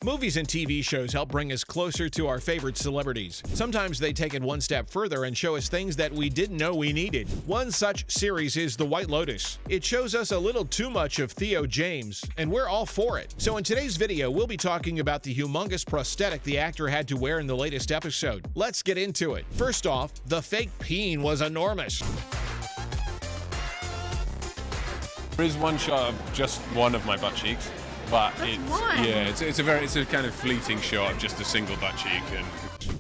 Movies and TV shows help bring us closer to our favorite celebrities. Sometimes they take it one step further and show us things that we didn't know we needed. One such series is The White Lotus. It shows us a little too much of Theo James, and we're all for it. So in today's video, we'll be talking about the humongous prosthetic the actor had to wear in the latest episode. Let's get into it. First off, the fake peen was enormous. There is one shot of just one of my butt cheeks, but it's a kind of fleeting shot of just a single butt cheek. And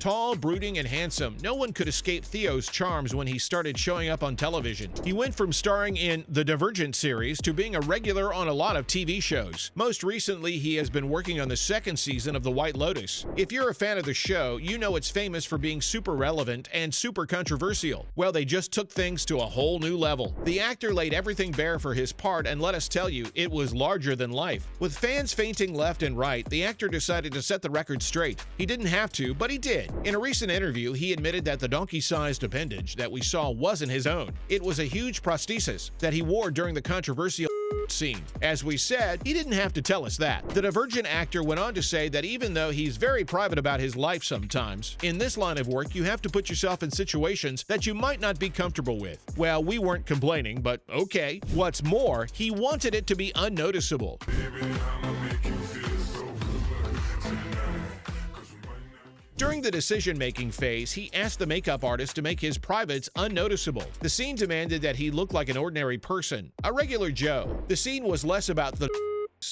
tall, brooding, and handsome, no one could escape Theo's charms when he started showing up on television. He went from starring in the Divergent series to being a regular on a lot of TV shows. Most recently, he has been working on the second season of The White Lotus. If you're a fan of the show, you know it's famous for being super relevant and super controversial. Well, they just took things to a whole new level. The actor laid everything bare for his part, and let us tell you, it was larger than life. With fans fainting left and right, the actor decided to set the record straight. He didn't have to, but he did. In a recent interview, he admitted that the donkey-sized appendage that we saw wasn't his own. It was a huge prosthesis that he wore during the controversial scene. As we said, he didn't have to tell us that. The Divergent actor went on to say that even though he's very private about his life sometimes, in this line of work you have to put yourself in situations that you might not be comfortable with. Well, we weren't complaining, but okay. What's more, he wanted it to be unnoticeable. During the decision-making phase, he asked the makeup artist to make his privates unnoticeable. The scene demanded that he look like an ordinary person, a regular Joe. The scene was less about the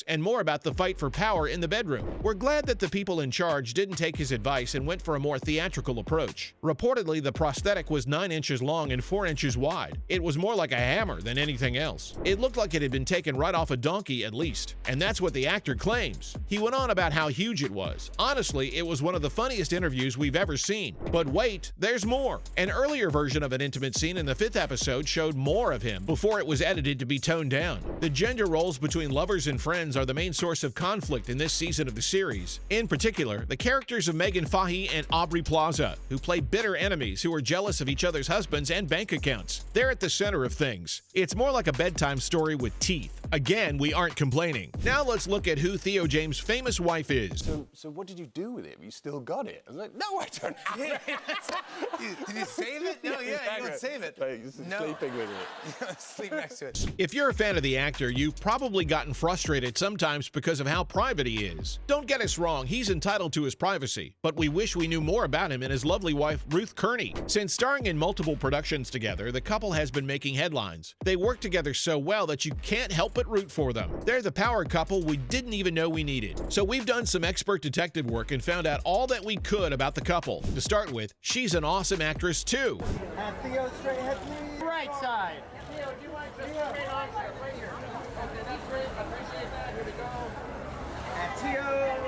and more about the fight for power in the bedroom. We're glad that the people in charge didn't take his advice and went for a more theatrical approach. Reportedly, the prosthetic was 9 inches long and 4 inches wide. It was more like a hammer than anything else. It looked like it had been taken right off a donkey at least, and that's what the actor claims. He went on about how huge it was. Honestly, it was one of the funniest interviews we've ever seen. But wait, there's more. An earlier version of an intimate scene in the 5th episode showed more of him before it was edited to be toned down. The gender roles between lovers and friends are the main source of conflict in this season of the series. In particular, the characters of Megan Fahey and Aubrey Plaza, who play bitter enemies who are jealous of each other's husbands and bank accounts. They're at the center of things. It's more like a bedtime story with teeth. Again, we aren't complaining. Now let's look at who Theo James' famous wife is. So what did you do with it? You still got it? I was like, no, I don't have it. Did you save it? No, yeah, you don't save it. Like, sleeping with it. Sleep next to it. If you're a fan of the actor, you've probably gotten frustrated sometimes because of how private he is. Don't get us wrong, he's entitled to his privacy, but we wish we knew more about him and his lovely wife, Ruth Kearney. Since starring in multiple productions together, the couple has been making headlines. They work together so well that you can't help but root for them. They're the power couple we didn't even know we needed. So we've done some expert detective work and found out all that we could about the couple. To start with, she's an awesome actress too. Theo, straight ahead, please. Right side. Theo, do you mind just straight on, sir? Right here. Okay, that's great. I appreciate that. Here we go. And Theo.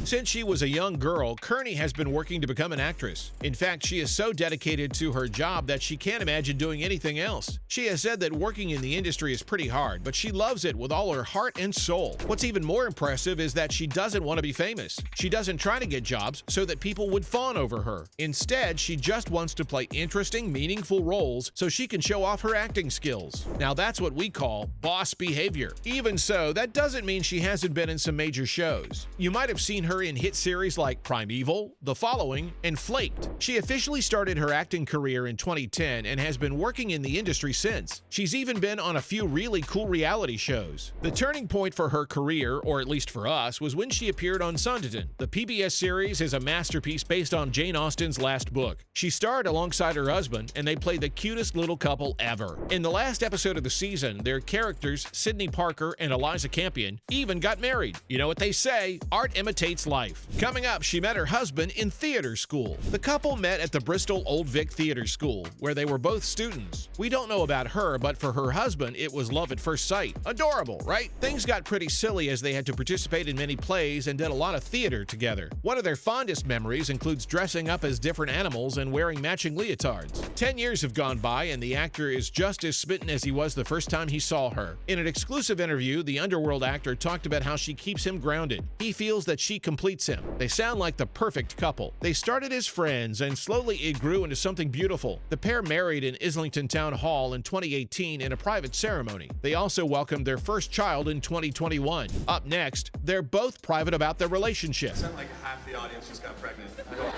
Since she was a young girl, Kearney has been working to become an actress. In fact, she is so dedicated to her job that she can't imagine doing anything else. She has said that working in the industry is pretty hard, but she loves it with all her heart and soul. What's even more impressive is that she doesn't want to be famous. She doesn't try to get jobs so that people would fawn over her. Instead, she just wants to play interesting, meaningful roles so she can show off her acting skills. Now that's what we call boss behavior. Even so, that doesn't mean she hasn't been in some major shows. You might have seen her in hit series like Primeval, The Following, and Flaked. She officially started her acting career in 2010 and has been working in the industry since. She's even been on a few really cool reality shows. The turning point for her career, or at least for us, was when she appeared on Sanditon. The PBS series is a masterpiece based on Jane Austen's last book. She starred alongside her husband, and they played the cutest little couple ever. In the last episode of the season, their characters, Sydney Parker and Eliza Campion, even got married. You know what they say, art imitates life. Coming up, she met her husband in theater school. The couple met at the Bristol Old Vic Theater School, where they were both students. We don't know about her, but for her husband, it was love at first sight. Adorable, right? Things got pretty silly as they had to participate in many plays and did a lot of theater together. One of their fondest memories includes dressing up as different animals and wearing matching leotards. 10 years have gone by, and the actor is just as smitten as he was the first time he saw her. In an exclusive interview, the Underworld actor talked about how she keeps him grounded. He feels that she completes him. They sound like the perfect couple. They started as friends, and slowly it grew into something beautiful. The pair married in Islington Town Hall in 2018 in a private ceremony. They also welcomed their first child in 2021. Up next, they're both private about their relationship. It sounded like half the audience just got pregnant. I don't know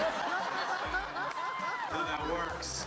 how that works.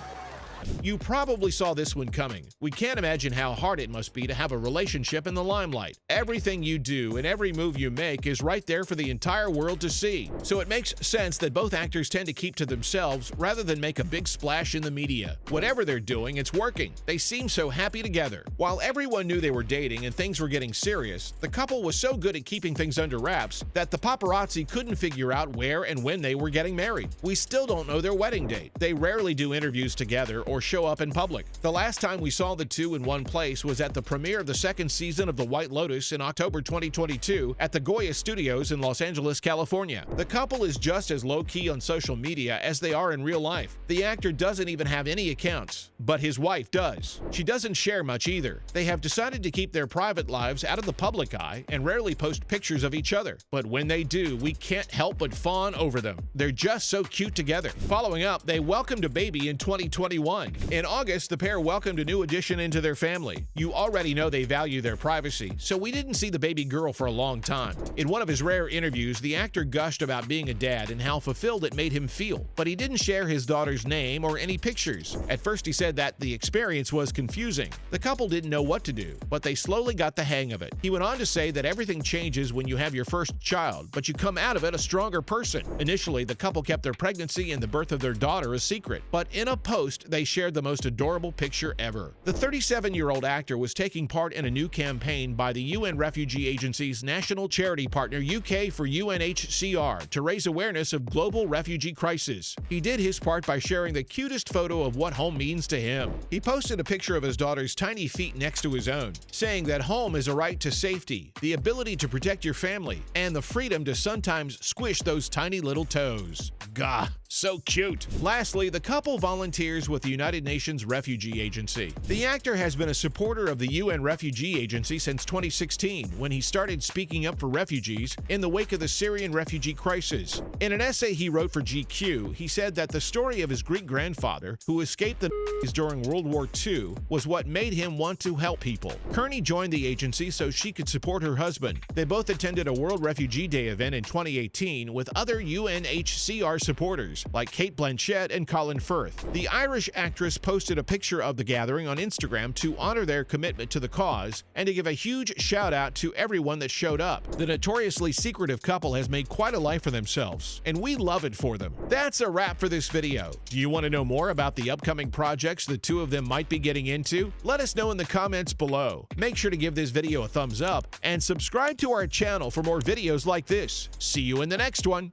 You probably saw this one coming. We can't imagine how hard it must be to have a relationship in the limelight. Everything you do and every move you make is right there for the entire world to see. So it makes sense that both actors tend to keep to themselves rather than make a big splash in the media. Whatever they're doing, it's working. They seem so happy together. While everyone knew they were dating and things were getting serious, the couple was so good at keeping things under wraps that the paparazzi couldn't figure out where and when they were getting married. We still don't know their wedding date. They rarely do interviews together or show up in public. The last time we saw the two in one place was at the premiere of the second season of The White Lotus in October 2022 at the Goya Studios in Los Angeles, California. The couple is just as low-key on social media as they are in real life. The actor doesn't even have any accounts, but his wife does. She doesn't share much either. They have decided to keep their private lives out of the public eye and rarely post pictures of each other. But when they do, we can't help but fawn over them. They're just so cute together. Following up, they welcomed a baby in 2021. In August, the pair welcomed a new addition into their family. You already know they value their privacy, so we didn't see the baby girl for a long time. In one of his rare interviews, the actor gushed about being a dad and how fulfilled it made him feel, but he didn't share his daughter's name or any pictures. At first, he said that the experience was confusing. The couple didn't know what to do, but they slowly got the hang of it. He went on to say that everything changes when you have your first child, but you come out of it a stronger person. Initially, the couple kept their pregnancy and the birth of their daughter a secret, but in a post, they shared the most adorable picture ever. The 37-year-old actor was taking part in a new campaign by the UN Refugee Agency's national charity partner UK for UNHCR to raise awareness of global refugee crisis. He did his part by sharing the cutest photo of what home means to him. He posted a picture of his daughter's tiny feet next to his own, saying that home is a right to safety, the ability to protect your family, and the freedom to sometimes squish those tiny little toes. Gah, so cute. Lastly, the couple volunteers with the United Nations Refugee Agency. The actor has been a supporter of the UN Refugee Agency since 2016, when he started speaking up for refugees in the wake of the Syrian refugee crisis. In an essay he wrote for GQ, he said that the story of his Greek-grandfather, who escaped the Nazis during World War II, was what made him want to help people. Kearney joined the agency so she could support her husband. They both attended a World Refugee Day event in 2018 with other UNHCR supporters, like Kate Blanchett and Colin Firth. The Irish actress posted a picture of the gathering on Instagram to honor their commitment to the cause and to give a huge shout out to everyone that showed up. The notoriously secretive couple has made quite a life for themselves, and we love it for them. That's a wrap for this video. Do you want to know more about the upcoming projects the two of them might be getting into? Let us know in the comments below. Make sure to give this video a thumbs up and subscribe to our channel for more videos like this. See you in the next one.